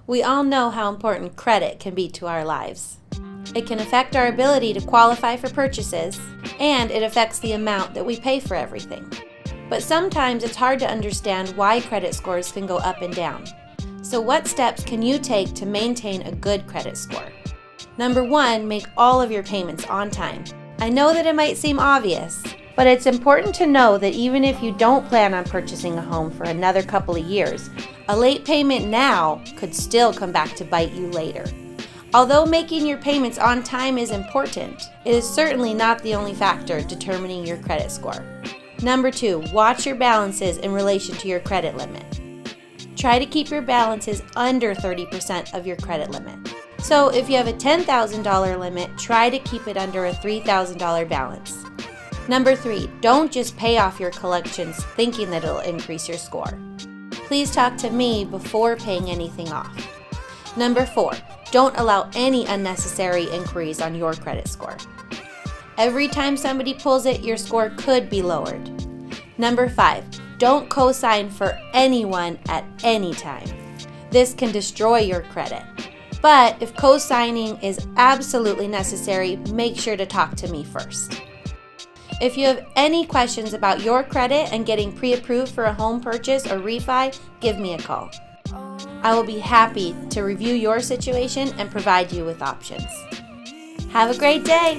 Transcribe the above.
We all know how important credit can be to our lives. It can affect our ability to qualify for purchases, and it affects the amount that we pay for everything. But sometimes it's hard to understand why credit scores can go up and down. So what steps can you take to maintain a good credit score? Number 1, make all of your payments on time. I know that it might seem obvious, but it's important to know that even if you don't plan on purchasing a home for another couple of years, a late payment now could still come back to bite you later. Although making your payments on time is important, it is certainly not the only factor determining your credit score. Number 2, watch your balances in relation to your credit limit. Try to keep your balances under 30% of your credit limit. So if you have a $10,000 limit, try to keep it under a $3,000 balance. Number 3, don't just pay off your collections thinking that it'll increase your score. Please talk to me before paying anything off. Number 4, don't allow any unnecessary inquiries on your credit score. Every time somebody pulls it, your score could be lowered. Number 5, don't co-sign for anyone at any time. This can destroy your credit. But if co-signing is absolutely necessary, make sure to talk to me first. If you have any questions about your credit and getting pre-approved for a home purchase or refi, give me a call. I will be happy to review your situation and provide you with options. Have a great day!